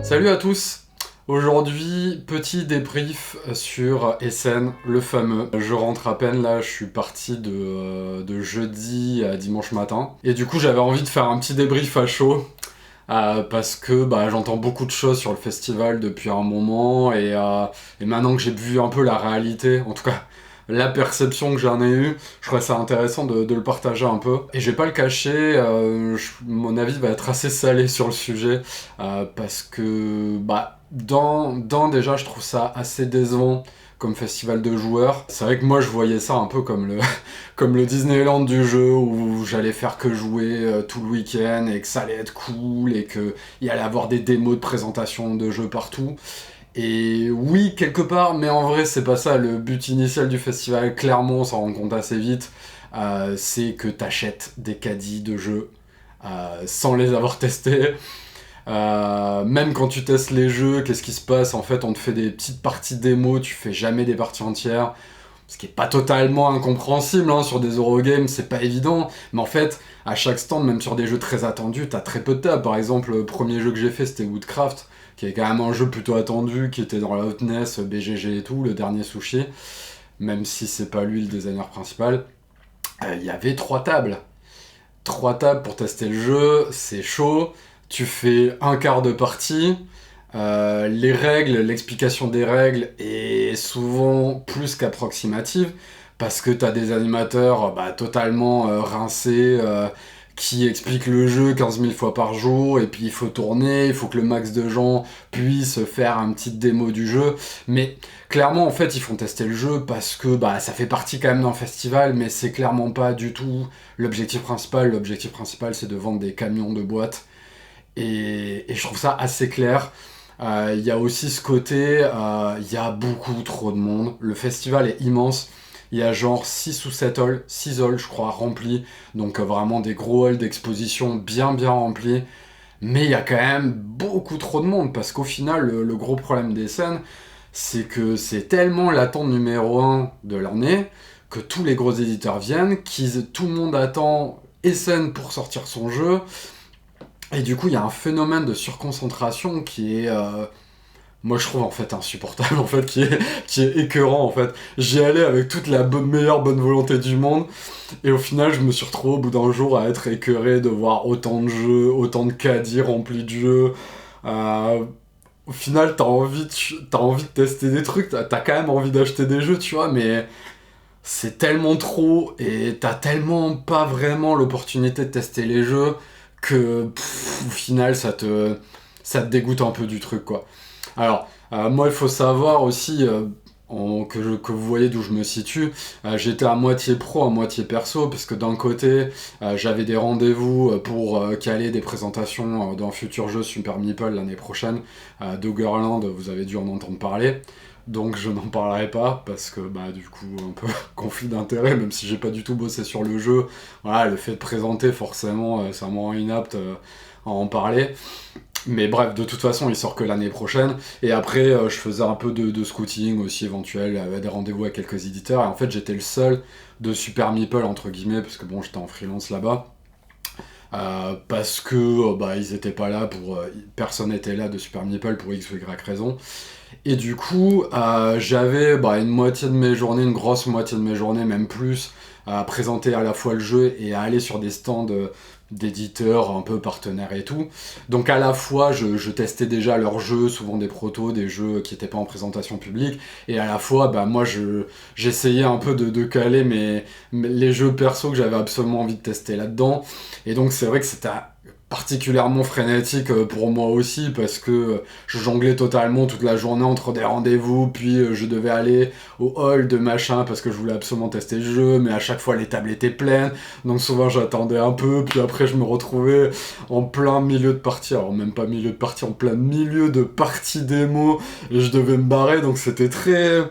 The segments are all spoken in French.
Salut à tous. Aujourd'hui, petit débrief sur Essen, le fameux. Je rentre à peine là, je suis parti de jeudi à dimanche matin. Et du coup, j'avais envie de faire un petit débrief à chaud. Parce que j'entends beaucoup de choses sur le festival depuis un moment et maintenant que j'ai vu un peu la réalité, en tout cas la perception que j'en ai eue, je trouvais ça intéressant de le partager un peu. Et je vais pas le cacher, mon avis va être assez salé sur le sujet parce que déjà je trouve ça assez décevant comme festival de joueurs. C'est vrai que moi je voyais ça un peu comme comme le Disneyland du jeu où j'allais faire que jouer tout le week-end et que ça allait être cool et qu'il y allait avoir des démos de présentation de jeux partout. Et oui, quelque part, mais en vrai, c'est pas ça. Le but initial du festival, clairement, on s'en rend compte assez vite, c'est que t'achètes des caddies de jeux sans les avoir testés. Même quand tu testes les jeux, qu'est-ce qui se passe? En fait, on te fait des petites parties démo, tu fais jamais des parties entières. Ce qui est pas totalement incompréhensible, hein, sur des Eurogames, c'est pas évident. Mais en fait, à chaque stand, même sur des jeux très attendus, t'as très peu de tables. Par exemple, le premier jeu que j'ai fait, c'était Woodcraft, qui est quand même un jeu plutôt attendu, qui était dans la hotness, BGG et tout, le dernier Sushi. Même si c'est pas lui le designer principal. Il y avait 3 tables. 3 tables pour tester le jeu, c'est chaud. Tu fais un quart de partie. Les règles, l'explication des règles est souvent plus qu'approximative parce que t'as des animateurs totalement rincés qui expliquent le jeu 15 000 fois par jour et puis il faut tourner, il faut que le max de gens puissent faire un petit démo du jeu. Mais clairement, en fait, ils font tester le jeu parce que ça fait partie quand même d'un festival, mais c'est clairement pas du tout l'objectif principal. L'objectif principal, c'est de vendre des camions de boîtes. Et je trouve ça assez clair. Il y a aussi ce côté, il y a beaucoup trop de monde. Le festival est immense. Il y a genre 6 ou 7 halls, 6 halls je crois, remplis. Donc vraiment des gros halls d'exposition bien remplis. Mais il y a quand même beaucoup trop de monde. Parce qu'au final, le gros problème des scènes, c'est que c'est tellement l'attente numéro 1 de l'année que tous les gros éditeurs viennent, tout le monde attend Essen pour sortir son jeu. Et du coup, il y a un phénomène de surconcentration qui est, moi je trouve en fait insupportable, en fait, qui est écœurant en fait. J'y allais avec toute la meilleure bonne volonté du monde, et au final, je me suis retrouvé au bout d'un jour à être écœuré de voir autant de jeux, autant de caddies remplis de jeux. Euh, Au final, t'as envie de tester des trucs, t'as quand même envie d'acheter des jeux, tu vois, mais c'est tellement trop, et t'as tellement pas vraiment l'opportunité de tester les jeux que au final ça te dégoûte un peu du truc quoi. Alors moi il faut savoir aussi que vous voyez d'où je me situe, j'étais à moitié pro, à moitié perso, parce que d'un côté j'avais des rendez-vous pour caler des présentations d'un futur jeu Super Meeple l'année prochaine, Doggerland, vous avez dû en entendre parler. Donc je n'en parlerai pas parce que du coup un peu conflit d'intérêt, même si j'ai pas du tout bossé sur le jeu. Voilà, le fait de présenter forcément ça me rend inapte à en parler. Mais bref, de toute façon il sort que l'année prochaine. Et après je faisais un peu de scouting aussi éventuel, des rendez-vous avec quelques éditeurs. Et en fait j'étais le seul de Super Meeple entre guillemets, parce que bon j'étais en freelance là-bas. Parce que ils étaient pas là pour... personne n'était là de Super Meeple pour X ou Y raison. Et du coup, j'avais une moitié de mes journées, une grosse moitié de mes journées, même plus, à présenter à la fois le jeu et à aller sur des stands d'éditeurs un peu partenaires et tout. Donc à la fois, je testais déjà leurs jeux, souvent des protos, des jeux qui n'étaient pas en présentation publique, et à la fois, moi, j'essayais un peu de caler les jeux perso que j'avais absolument envie de tester là-dedans. Et donc c'est vrai que c'était particulièrement frénétique pour moi aussi, parce que je jonglais totalement toute la journée entre des rendez-vous, puis je devais aller au hall de machin parce que je voulais absolument tester le jeu, mais à chaque fois les tables étaient pleines, donc souvent j'attendais un peu, puis après je me retrouvais en plein milieu de partie, alors même pas milieu de partie, en plein milieu de partie démo, et je devais me barrer, donc c'était très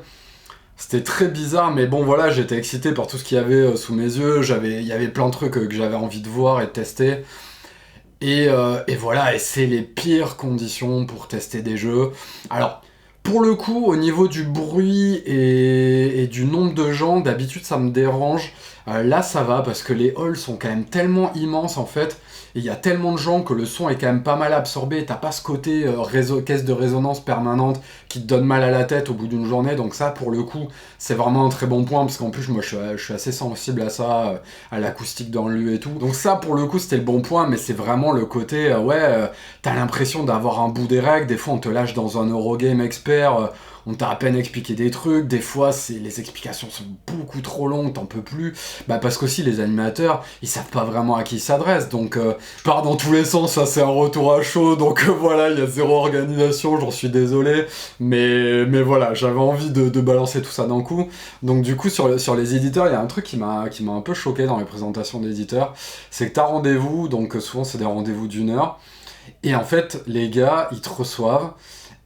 bizarre, mais bon voilà, j'étais excité par tout ce qu'il y avait sous mes yeux, il y avait plein de trucs que j'avais envie de voir et de tester. Et voilà, et c'est les pires conditions pour tester des jeux. Alors, pour le coup, au niveau du bruit et du nombre de gens, d'habitude ça me dérange. Là ça va parce que les halls sont quand même tellement immenses en fait, et il y a tellement de gens que le son est quand même pas mal absorbé, t'as pas ce côté caisse de résonance permanente qui te donne mal à la tête au bout d'une journée, donc ça pour le coup c'est vraiment un très bon point, parce qu'en plus moi je suis assez sensible à ça, à l'acoustique dans le lieu et tout, donc ça pour le coup c'était le bon point, mais c'est vraiment le côté, t'as l'impression d'avoir un bout des règles, des fois on te lâche dans un Eurogame expert, on t'a à peine expliqué des trucs, des fois les explications sont beaucoup trop longues, t'en peux plus, parce qu'aussi les animateurs, ils savent pas vraiment à qui ils s'adressent, donc je pars dans tous les sens, ça c'est un retour à chaud, donc voilà, il y a zéro organisation, j'en suis désolé, mais voilà, j'avais envie de balancer tout ça d'un coup, donc du coup sur les éditeurs, il y a un truc qui m'a un peu choqué dans les présentations d'éditeurs, c'est que t'as rendez-vous, donc souvent c'est des rendez-vous d'1 heure, et en fait les gars, ils te reçoivent,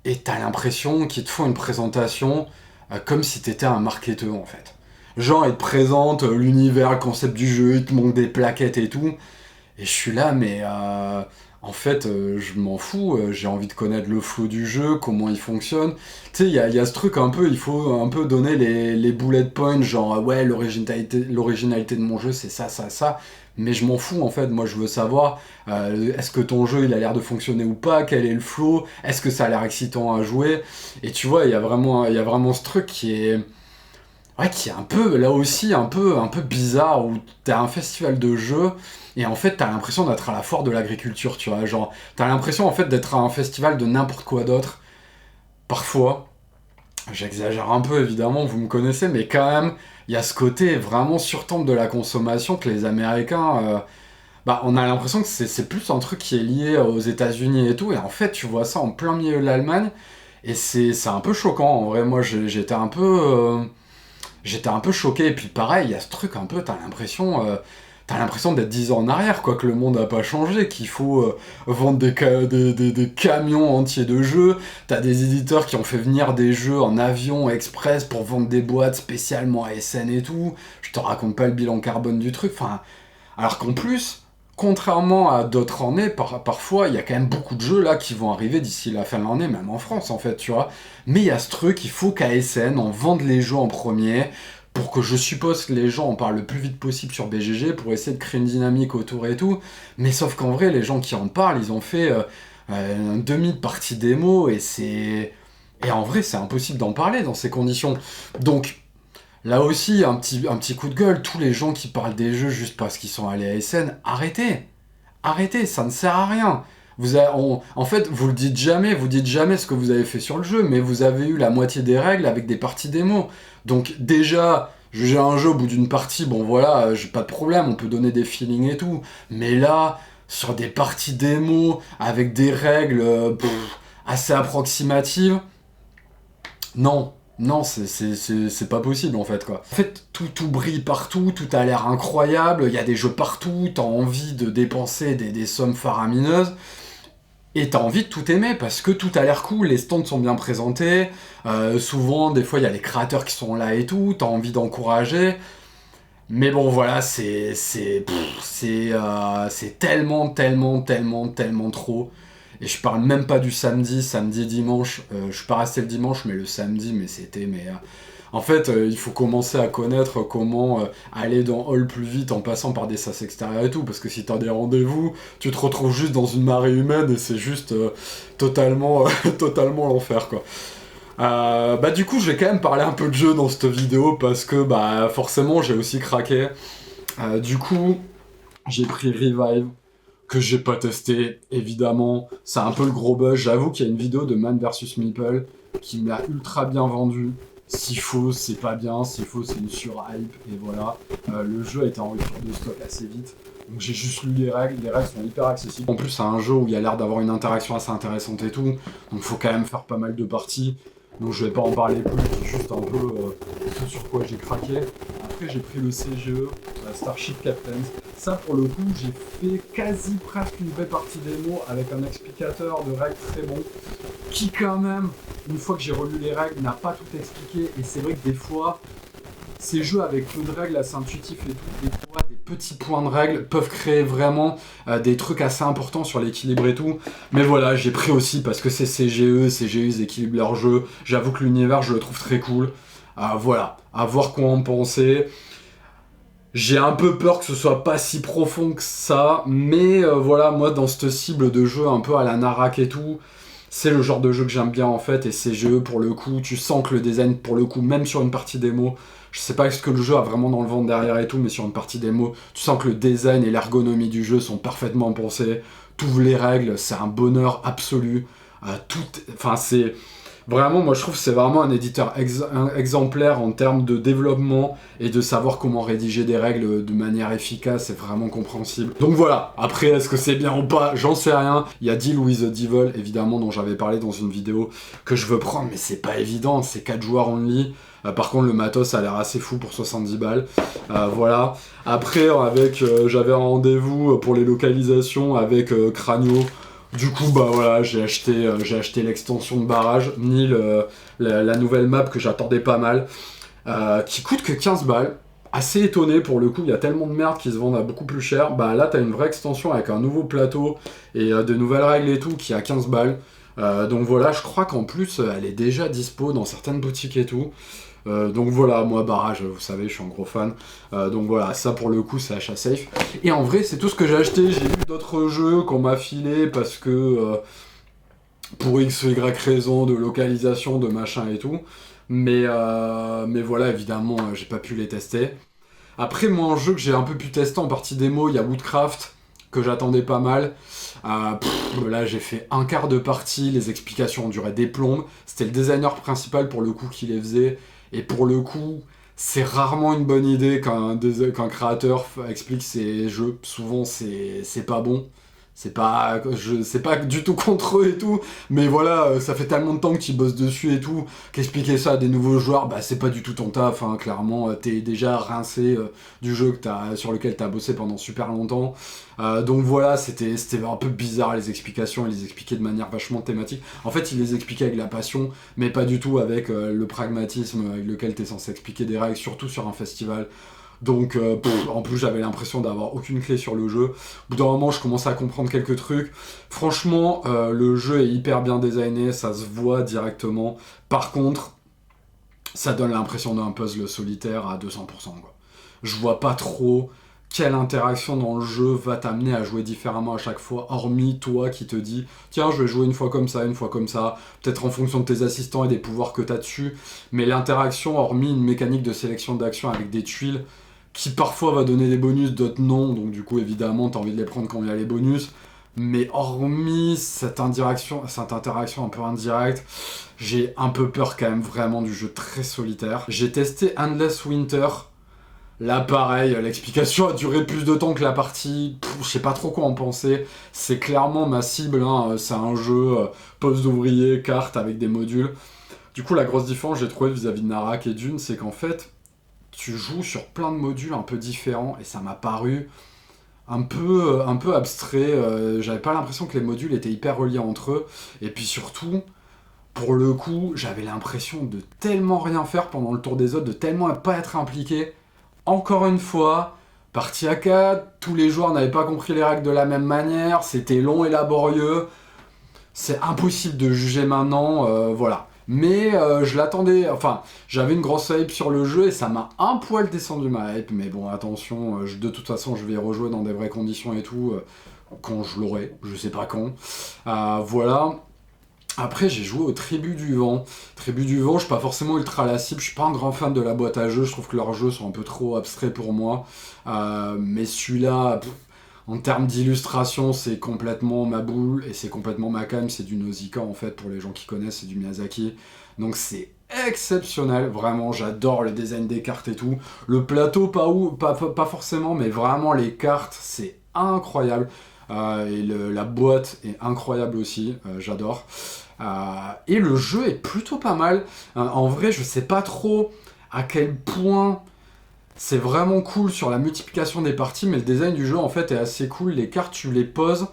et t'as l'impression qu'ils te font une présentation comme si t'étais un marketeur en fait. Genre, ils te présentent l'univers, le concept du jeu, ils te montrent des plaquettes et tout. Et je suis là, mais en fait, je m'en fous. J'ai envie de connaître le flow du jeu, comment il fonctionne. Tu sais, il y a ce truc un peu, il faut un peu donner les bullet points, genre, ouais, l'originalité de mon jeu, c'est ça, ça, ça. Mais je m'en fous, en fait. Moi, je veux savoir, est-ce que ton jeu, il a l'air de fonctionner ou pas? Quel est le flow? Est-ce que ça a l'air excitant à jouer? Et tu vois, il y a vraiment ce truc qui est... Ouais, qui est un peu, là aussi, un peu bizarre, où t'as un festival de jeux, et en fait, t'as l'impression d'être à la foire de l'agriculture, tu vois, genre, t'as l'impression, en fait, d'être à un festival de n'importe quoi d'autre, parfois, j'exagère un peu, évidemment, vous me connaissez, mais quand même, il y a ce côté vraiment surtemps de la consommation que les Américains, on a l'impression que c'est plus un truc qui est lié aux États-Unis et tout, et en fait, tu vois ça en plein milieu de l'Allemagne, et c'est un peu choquant, en vrai, moi, j'étais un peu choqué, et puis pareil, il y a ce truc un peu, t'as l'impression d'être 10 ans en arrière, quoi, que le monde n'a pas changé, qu'il faut vendre des camions entiers de jeux, t'as des éditeurs qui ont fait venir des jeux en avion express pour vendre des boîtes spécialement à SN et tout, je te raconte pas le bilan carbone du truc, enfin, alors qu'en plus, contrairement à d'autres années, parfois, il y a quand même beaucoup de jeux là qui vont arriver d'ici la fin de l'année, même en France en fait, tu vois. Mais il y a ce truc, il faut qu'ASN en vende les jeux en premier, pour que je suppose que les gens en parlent le plus vite possible sur BGG, pour essayer de créer une dynamique autour et tout. Mais sauf qu'en vrai, les gens qui en parlent, ils ont fait un demi de partie démo, et c'est... Et en vrai, c'est impossible d'en parler dans ces conditions. Donc, là aussi, un petit coup de gueule, tous les gens qui parlent des jeux juste parce qu'ils sont allés à SN, arrêtez! Arrêtez, ça ne sert à rien. En fait, vous dites jamais ce que vous avez fait sur le jeu, mais vous avez eu la moitié des règles avec des parties démo. Donc déjà, juger un jeu au bout d'une partie, bon voilà, j'ai pas de problème, on peut donner des feelings et tout. Mais là, sur des parties démo, avec des règles assez approximatives, non. Non, c'est pas possible en fait quoi. En fait, tout brille partout, tout a l'air incroyable, il y a des jeux partout, t'as envie de dépenser des sommes faramineuses, et t'as envie de tout aimer parce que tout a l'air cool, les stands sont bien présentés, souvent, des fois, il y a les créateurs qui sont là et tout, t'as envie d'encourager, mais bon, voilà, c'est tellement, tellement, tellement, tellement trop. Et je parle même pas du samedi, dimanche. Je suis pas resté le dimanche, mais le samedi, mais c'était... En fait, il faut commencer à connaître comment aller dans Hall plus vite en passant par des sas extérieurs et tout, parce que si t'as des rendez-vous, tu te retrouves juste dans une marée humaine et c'est juste totalement, totalement l'enfer, quoi. Du coup, je vais quand même parler un peu de jeu dans cette vidéo, parce que forcément, j'ai aussi craqué. Du coup, j'ai pris Revive, que j'ai pas testé, évidemment. C'est un peu le gros buzz. J'avoue qu'il y a une vidéo de Man vs Meeple qui m'a ultra bien vendu. Si faux, c'est pas bien. Si faux, c'est une surhype. Et voilà. Le jeu a été en rupture de stock assez vite. Donc j'ai juste lu les règles. Les règles sont hyper accessibles. En plus, c'est un jeu où il y a l'air d'avoir une interaction assez intéressante et tout. Donc faut quand même faire pas mal de parties. Donc je vais pas en parler plus. C'est juste un peu ce sur quoi j'ai craqué. Après, j'ai pris le CGE, Starship Captains. Ça, pour le coup, j'ai fait quasi presque une vraie partie démo avec un explicateur de règles très bon, qui quand même, une fois que j'ai relu les règles, n'a pas tout expliqué. Et c'est vrai que des fois, ces jeux avec peu de règles assez intuitifs et tout, des fois, des petits points de règles peuvent créer vraiment des trucs assez importants sur l'équilibre et tout. Mais voilà, j'ai pris aussi parce que c'est CGE, ils équilibrent leur jeu. J'avoue que l'univers, je le trouve très cool. Voilà, à voir quoi en penser. J'ai un peu peur que ce soit pas si profond que ça, mais voilà, moi dans cette cible de jeu un peu à la Narak et tout, c'est le genre de jeu que j'aime bien en fait, et ces jeux pour le coup, tu sens que le design pour le coup, même sur une partie démo, je sais pas ce que le jeu a vraiment dans le ventre derrière et tout, mais sur une partie démo, tu sens que le design et l'ergonomie du jeu sont parfaitement pensés, toutes les règles, c'est un bonheur absolu, enfin c'est... Vraiment, moi je trouve que c'est vraiment un éditeur exemplaire en termes de développement et de savoir comment rédiger des règles de manière efficace et vraiment compréhensible. Donc voilà, après est-ce que c'est bien ou pas, j'en sais rien. Il y a Deal with the Devil, évidemment, dont j'avais parlé dans une vidéo que je veux prendre, mais c'est pas évident, c'est 4 joueurs only. Par contre, le matos a l'air assez fou pour 70 balles. Voilà. Après, j'avais un rendez-vous pour les localisations avec Cranio. Du coup, bah voilà, j'ai acheté l'extension de barrage, ni la nouvelle map que j'attendais pas mal, qui coûte que 15 balles. Assez étonné pour le coup, il y a tellement de merde qui se vendent à beaucoup plus cher. Bah là, t'as une vraie extension avec un nouveau plateau et de nouvelles règles et tout qui a 15 balles. Donc voilà, je crois qu'en plus, elle est déjà dispo dans certaines boutiques et tout. Donc voilà, moi barrage, vous savez, je suis un gros fan. Donc voilà, ça pour le coup, c'est achat safe. Et en vrai, c'est tout ce que j'ai acheté. J'ai eu d'autres jeux qu'on m'a filé parce que pour X ou Y raison de localisation, de machin et tout. Mais voilà, évidemment, j'ai pas pu les tester. Après, moi, un jeu que j'ai un peu pu tester en partie démo, il y a Woodcraft, que j'attendais pas mal. Là, j'ai fait un quart de partie, les explications ont duré des plombes. C'était le designer principal pour le coup qui les faisait. Et pour le coup, c'est rarement une bonne idée qu'un créateur explique ses jeux. Souvent, c'est pas bon. C'est pas du tout contre eux et tout, mais voilà, ça fait tellement de temps que tu bosses dessus et tout, qu'expliquer ça à des nouveaux joueurs, bah c'est pas du tout ton taf, hein, clairement, t'es déjà rincé du jeu sur lequel t'as bossé pendant super longtemps. Donc voilà, c'était un peu bizarre les explications, il les expliquait de manière vachement thématique. En fait, il les expliquait avec la passion, mais pas du tout avec le pragmatisme avec lequel t'es censé expliquer des règles, surtout sur un festival. Donc, en plus, j'avais l'impression d'avoir aucune clé sur le jeu. Au bout d'un moment, je commençais à comprendre quelques trucs. Franchement, le jeu est hyper bien designé, ça se voit directement. Par contre, ça donne l'impression d'un puzzle solitaire à 200%, quoi. Je vois pas trop quelle interaction dans le jeu va t'amener à jouer différemment à chaque fois, hormis toi qui te dis tiens, je vais jouer une fois comme ça, peut-être en fonction de tes assistants et des pouvoirs que t'as dessus. Mais l'interaction, hormis une mécanique de sélection d'action avec des tuiles, qui parfois va donner des bonus, d'autres non, donc du coup évidemment t'as envie de les prendre quand il y a les bonus, mais hormis cette interaction un peu indirecte, j'ai un peu peur quand même vraiment du jeu très solitaire. J'ai testé Endless Winter, là pareil, l'explication a duré plus de temps que la partie, je sais pas trop quoi en penser, c'est clairement ma cible, hein. C'est un jeu poste d'ouvrier, carte avec des modules. Du coup la grosse différence j'ai trouvé vis-à-vis de Narak et Dune, c'est qu'en fait, tu joues sur plein de modules un peu différents et ça m'a paru un peu abstrait. J'avais pas l'impression que les modules étaient hyper reliés entre eux. Et puis surtout, pour le coup, j'avais l'impression de tellement rien faire pendant le tour des autres, de tellement pas être impliqué. Encore une fois, partie à 4, tous les joueurs n'avaient pas compris les règles de la même manière, c'était long et laborieux. C'est impossible de juger maintenant, voilà. Mais je l'attendais, enfin, j'avais une grosse hype sur le jeu et ça m'a un poil descendu ma hype, mais bon, attention, de toute façon, je vais y rejouer dans des vraies conditions et tout, quand je l'aurai, je sais pas quand. Voilà. Après, j'ai joué au Tribu du Vent. Tribu du Vent, je suis pas forcément ultra la cible, je suis pas un grand fan de la boîte à jeux, je trouve que leurs jeux sont un peu trop abstraits pour moi. Mais celui-là, en termes d'illustration, c'est complètement ma boule et c'est complètement ma came, c'est du Nausicaa en fait, pour les gens qui connaissent, c'est du Miyazaki. Donc c'est exceptionnel, vraiment, j'adore le design des cartes et tout. Le plateau, pas forcément, mais vraiment les cartes, c'est incroyable. Et la boîte est incroyable aussi, j'adore. Et le jeu est plutôt pas mal. En vrai, je sais pas trop à quel point c'est vraiment cool sur la multiplication des parties, mais le design du jeu en fait est assez cool. Les cartes, tu les poses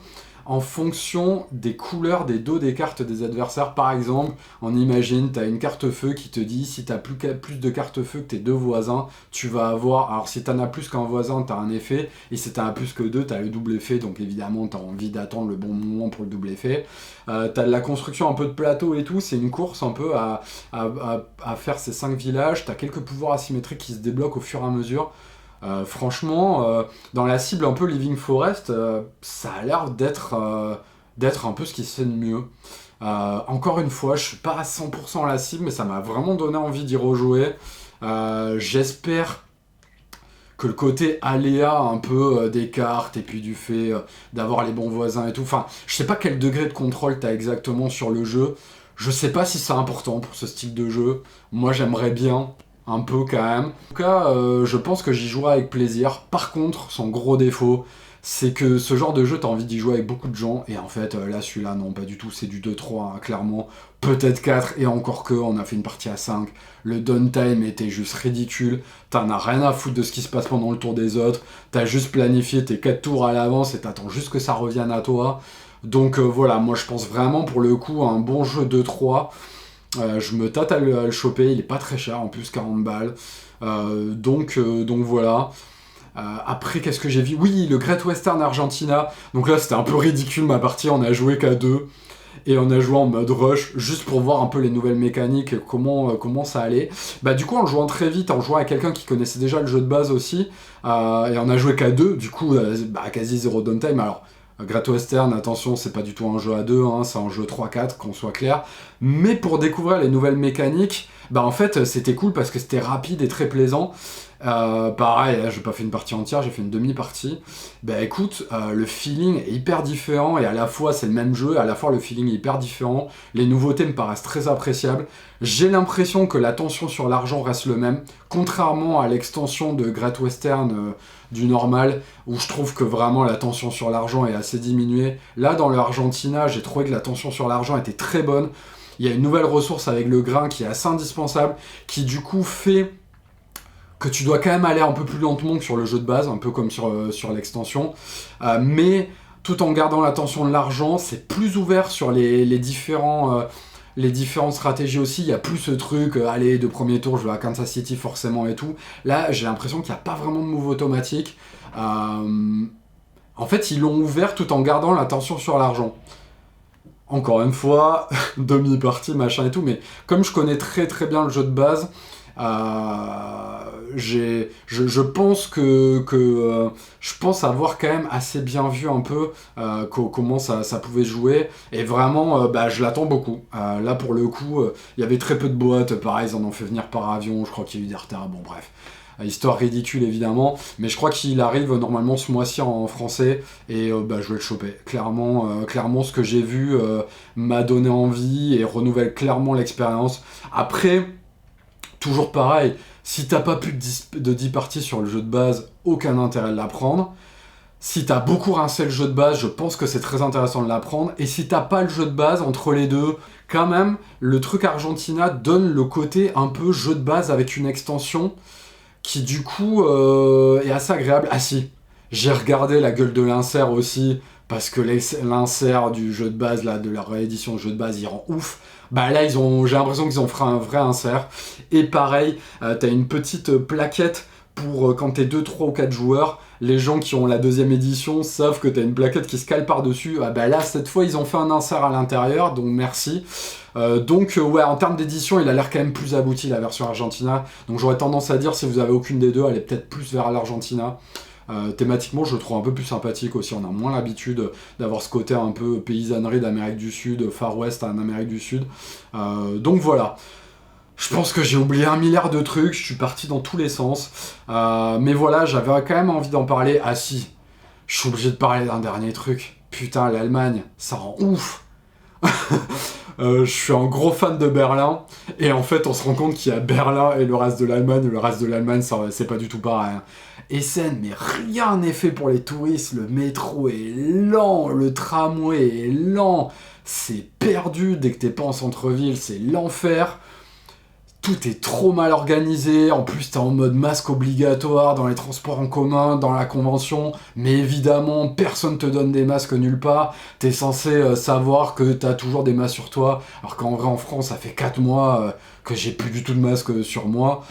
en fonction des couleurs des dos des cartes des adversaires. Par exemple, on imagine, tu as une carte feu qui te dit si tu as plus de cartes feu que tes deux voisins, tu vas avoir... Alors si tu en as plus qu'un voisin, tu as un effet, et si tu en as plus que deux, tu as le double effet, donc évidemment tu as envie d'attendre le bon moment pour le double effet. Tu as de la construction un peu de plateau et tout, c'est une course un peu à faire ces 5 villages, tu as quelques pouvoirs asymétriques qui se débloquent au fur et à mesure. Franchement, dans la cible un peu Living Forest, ça a l'air d'être un peu ce qui se fait de mieux. Encore une fois, je suis pas à 100% la cible, mais ça m'a vraiment donné envie d'y rejouer. J'espère que le côté aléa un peu des cartes et puis du fait d'avoir les bons voisins et tout, enfin, je sais pas quel degré de contrôle t'as exactement sur le jeu. Je sais pas si c'est important pour ce style de jeu. Moi, j'aimerais bien, un peu quand même. En tout cas, je pense que j'y jouerai avec plaisir. Par contre, son gros défaut, c'est que ce genre de jeu, t'as envie d'y jouer avec beaucoup de gens, et en fait, là, celui-là, non, pas du tout, c'est du 2-3, hein, clairement. Peut-être 4, et encore que, on a fait une partie à 5. Le downtime était juste ridicule. T'en as rien à foutre de ce qui se passe pendant le tour des autres. T'as juste planifié tes 4 tours à l'avance, et t'attends juste que ça revienne à toi. Donc voilà, moi je pense vraiment pour le coup à un bon jeu 2-3. Je me tâte à le choper, il est pas très cher, en plus 40 balles. Donc voilà. Après, qu'est-ce que j'ai vu? Oui, le Great Western Argentina. Donc là, c'était un peu ridicule ma partie, on a joué qu'à 2. Et on a joué en mode rush, juste pour voir un peu les nouvelles mécaniques, comment ça allait. Bah du coup, en jouant très vite, en jouant à quelqu'un qui connaissait déjà le jeu de base aussi, et on a joué qu'à 2, du coup, quasi zéro downtime. Alors, Great Western, attention, c'est pas du tout un jeu à 2, hein, c'est un jeu 3-4, qu'on soit clair. Mais pour découvrir les nouvelles mécaniques, bah en fait, c'était cool parce que c'était rapide et très plaisant. Pareil, j'ai pas fait une partie entière, j'ai fait une demi-partie. Bah écoute, le feeling est hyper différent et à la fois c'est le même jeu, à la fois le feeling est hyper différent. Les nouveautés me paraissent très appréciables. J'ai l'impression que la tension sur l'argent reste le même, contrairement à l'extension de Great Western du normal, où je trouve que vraiment la tension sur l'argent est assez diminuée. Là, dans l'Argentina, j'ai trouvé que la tension sur l'argent était très bonne. Il y a une nouvelle ressource avec le grain qui est assez indispensable, qui du coup fait que tu dois quand même aller un peu plus lentement que sur le jeu de base, un peu comme sur l'extension, mais tout en gardant l'attention de l'argent, c'est plus ouvert sur les différentes stratégies aussi. Il y a plus ce truc, allez, de premier tour, je vais à Kansas City forcément et tout. Là, j'ai l'impression qu'il n'y a pas vraiment de move automatique. En fait, ils l'ont ouvert tout en gardant l'attention sur l'argent. Encore une fois, demi-partie, machin et tout, mais comme je connais très très bien le jeu de base, je pense que je pense avoir quand même assez bien vu un peu comment ça pouvait jouer, et vraiment je l'attends beaucoup. Là pour le coup, il y avait très peu de boîtes, pareil ils en ont fait venir par avion, je crois qu'il y a eu des retards, bon bref. Histoire ridicule évidemment, mais je crois qu'il arrive normalement ce mois-ci en français, et je vais le choper. Clairement ce que j'ai vu m'a donné envie et renouvelle clairement l'expérience. Après, toujours pareil, si t'as pas plus de 10 parties sur le jeu de base, aucun intérêt de l'apprendre. Si t'as beaucoup rincé le jeu de base, je pense que c'est très intéressant de l'apprendre. Et si t'as pas le jeu de base, entre les deux, quand même, le truc Argentina donne le côté un peu jeu de base avec une extension qui du coup est assez agréable. Ah si, j'ai regardé la gueule de l'insert aussi, parce que l'insert du jeu de base, là, de la réédition de jeu de base, il rend ouf. Bah là, j'ai l'impression qu'ils ont fait un vrai insert. Et pareil, t'as une petite plaquette pour quand t'es 2, 3 ou 4 joueurs. Les gens qui ont la deuxième édition savent que t'as une plaquette qui se cale par-dessus. Là, cette fois, ils ont fait un insert à l'intérieur, donc merci. Ouais, en termes d'édition, il a l'air quand même plus abouti, la version Argentina. Donc j'aurais tendance à dire, si vous avez aucune des deux, allez peut-être plus vers l'Argentina. Thématiquement, je le trouve un peu plus sympathique aussi. On a moins l'habitude d'avoir ce côté un peu paysannerie d'Amérique du Sud, Far West en Amérique du Sud. Donc voilà. Je pense que j'ai oublié 1 milliard de trucs, je suis parti dans tous les sens. Mais voilà, j'avais quand même envie d'en parler. Ah si, je suis obligé de parler d'un dernier truc. Putain, l'Allemagne, ça rend ouf. Je suis un gros fan de Berlin, et en fait on se rend compte qu'il y a Berlin et le reste de l'Allemagne. Le reste de l'Allemagne, c'est pas du tout pareil. Essen, mais rien n'est fait pour les touristes. Le métro est lent, le tramway est lent, c'est perdu dès que t'es pas en centre-ville, c'est l'enfer. Tout est trop mal organisé, en plus t'es en mode masque obligatoire dans les transports en commun, dans la convention, mais évidemment personne te donne des masques nulle part. T'es censé savoir que t'as toujours des masques sur toi, alors qu'en vrai en France ça fait 4 mois que j'ai plus du tout de masque sur moi.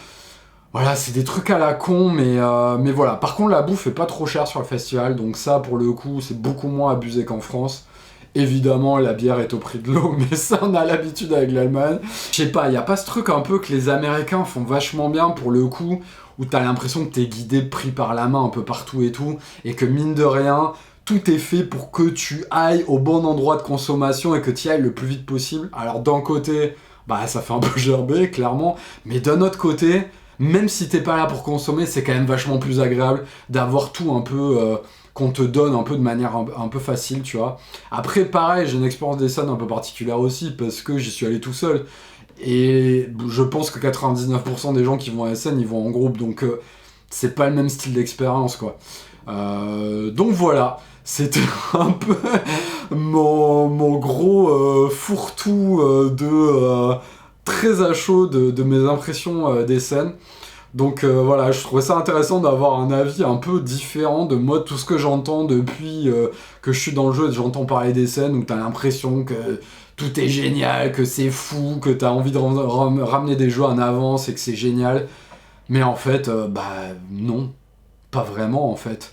Voilà, c'est des trucs à la con, mais voilà. Par contre la bouffe est pas trop chère sur le festival, donc ça pour le coup c'est beaucoup moins abusé qu'en France. Évidemment, la bière est au prix de l'eau, mais ça, on a l'habitude avec l'Allemagne. Je sais pas, y a pas ce truc un peu que les Américains font vachement bien pour le coup, où t'as l'impression que t'es guidé, pris par la main un peu partout et tout, et que mine de rien, tout est fait pour que tu ailles au bon endroit de consommation et que tu y ailles le plus vite possible. Alors d'un côté, bah ça fait un peu gerber, clairement, mais d'un autre côté, même si t'es pas là pour consommer, c'est quand même vachement plus agréable d'avoir tout un peu... qu'on te donne un peu de manière un peu facile, tu vois. Après, pareil, j'ai une expérience d'Essen un peu particulière aussi, parce que j'y suis allé tout seul. Et je pense que 99% des gens qui vont à Essen, ils vont en groupe, donc c'est pas le même style d'expérience, quoi. Donc voilà, c'était un peu mon gros fourre-tout très à chaud de mes impressions d'Essen. Donc voilà, je trouvais ça intéressant d'avoir un avis un peu différent de moi, tout ce que j'entends depuis que je suis dans le jeu et que j'entends parler des scènes où t'as l'impression que tout est génial, que c'est fou, que t'as envie de ramener des jeux en avance et que c'est génial. Mais en fait, bah non, pas vraiment en fait.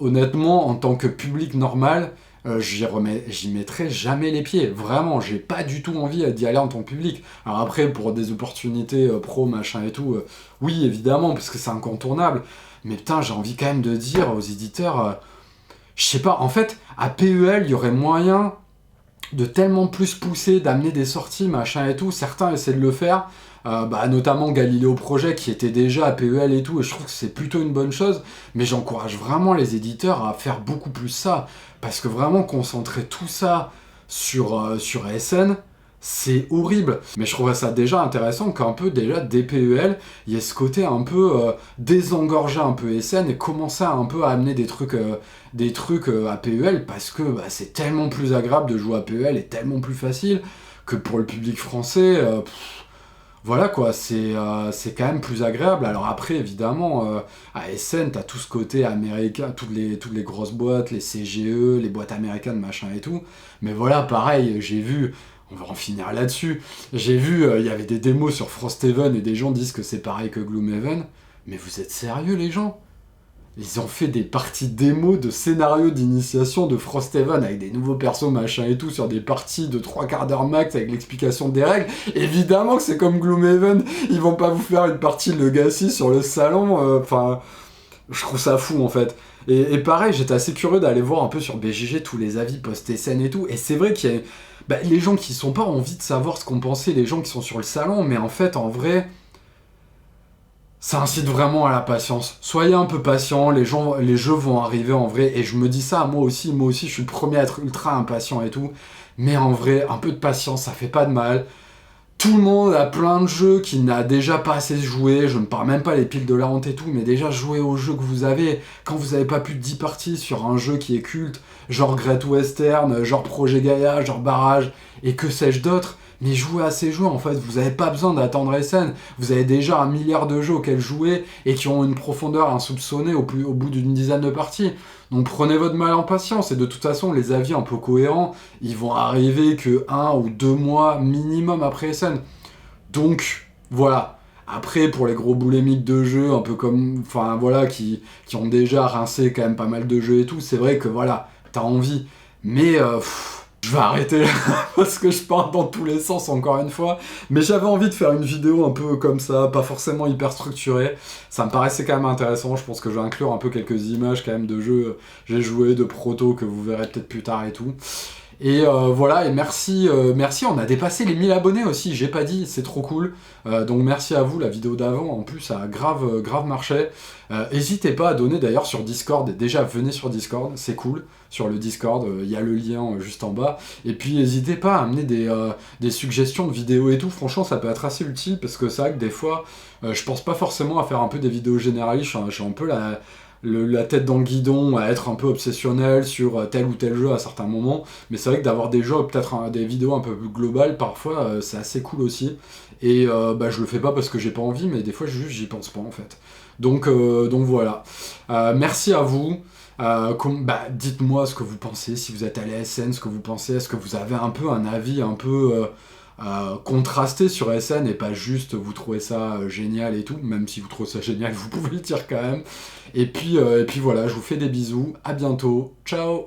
Honnêtement, en tant que public normal, j'y mettrai jamais les pieds. Vraiment, j'ai pas du tout envie d'y aller en tant que public. Alors après, pour des opportunités pro, machin et tout, oui, évidemment, parce que c'est incontournable. Mais putain, j'ai envie quand même de dire aux éditeurs, je sais pas, en fait, à PEL, il y aurait moyen de tellement plus pousser, d'amener des sorties, machin et tout. Certains essaient de le faire, notamment Galileo Project qui était déjà à PEL et tout, et je trouve que c'est plutôt une bonne chose, mais j'encourage vraiment les éditeurs à faire beaucoup plus ça, parce que vraiment concentrer tout ça sur ASN, c'est horrible. Mais je trouverais ça déjà intéressant qu'un peu déjà dès PEL, il y ait ce côté un peu désengorger un peu SN et commencer un peu à amener des trucs à PEL, parce que c'est tellement plus agréable de jouer à PEL et tellement plus facile que pour le public français. Voilà quoi, c'est quand même plus agréable. Alors après, évidemment, à SN, t'as tout ce côté américain, toutes les grosses boîtes, les CGE, les boîtes américaines, machin et tout. Mais voilà, pareil, j'ai vu, on va en finir là-dessus, j'ai vu, il y avait des démos sur Frosthaven et des gens disent que c'est pareil que Gloomhaven. Mais vous êtes sérieux les gens ? Ils ont fait des parties démo de scénarios d'initiation de Frosthaven avec des nouveaux persos machin et tout sur des parties de 3/4 d'heure max avec l'explication des règles. Évidemment que c'est comme Gloomhaven, ils vont pas vous faire une partie Legacy sur le salon, enfin... je trouve ça fou en fait. Et pareil, j'étais assez curieux d'aller voir un peu sur BGG tous les avis post-SN et tout, et c'est vrai qu'il y a... les gens qui sont pas ont envie de savoir ce qu'ont pensé les gens qui sont sur le salon, mais en fait, en vrai... ça incite vraiment à la patience. Soyez un peu patient, les jeux vont arriver en vrai, et je me dis ça, moi aussi, je suis le premier à être ultra impatient et tout, mais en vrai, un peu de patience, ça fait pas de mal. Tout le monde a plein de jeux qu'il n'a déjà pas assez joué, je ne parle même pas les piles de la honte et tout, mais déjà jouez aux jeux que vous avez. Quand vous avez pas plus de 10 parties sur un jeu qui est culte, genre Great Western, genre Projet Gaia, genre Barrage, et que sais-je d'autre, mais jouez à ces jeux en fait, vous n'avez pas besoin d'attendre SN, vous avez déjà 1 milliard de jeux auxquels jouer et qui ont une profondeur insoupçonnée au bout d'une dizaine de parties. Donc prenez votre mal en patience, et de toute façon les avis un peu cohérents, ils vont arriver que 1 ou 2 mois minimum après SN. Donc voilà. Après, pour les gros boulémiques de jeux, un peu comme, enfin voilà, qui ont déjà rincé quand même pas mal de jeux et tout, c'est vrai que voilà, t'as envie. Mais je vais arrêter là, parce que je pars dans tous les sens encore une fois. Mais j'avais envie de faire une vidéo un peu comme ça, pas forcément hyper structurée. Ça me paraissait quand même intéressant, je pense que je vais inclure un peu quelques images quand même de jeux j'ai joué, de proto que vous verrez peut-être plus tard et tout. Et voilà, et merci, on a dépassé les 1000 abonnés aussi, j'ai pas dit, c'est trop cool. Donc merci à vous, la vidéo d'avant, en plus, ça a grave marché. N'hésitez pas à donner d'ailleurs sur Discord, déjà venez sur Discord, c'est cool, sur le Discord, il y a le lien juste en bas. Et puis n'hésitez pas à amener des suggestions de vidéos et tout, franchement ça peut être assez utile, parce que c'est vrai que des fois, je pense pas forcément à faire un peu des vidéos généralistes, je suis un peu la tête dans le guidon, à être un peu obsessionnel sur tel ou tel jeu à certains moments, mais c'est vrai que d'avoir des jeux, peut-être des vidéos un peu plus globales, parfois, c'est assez cool aussi, et je le fais pas parce que j'ai pas envie, mais des fois juste j'y pense pas en fait. Donc voilà. Merci à vous. Dites-moi ce que vous pensez, si vous êtes allé à SN, ce que vous pensez, est-ce que vous avez un peu un avis un peu... contrasté sur SN et pas juste vous trouvez ça génial et tout, même si vous trouvez ça génial, vous pouvez le dire quand même. Et puis voilà, je vous fais des bisous, à bientôt, ciao.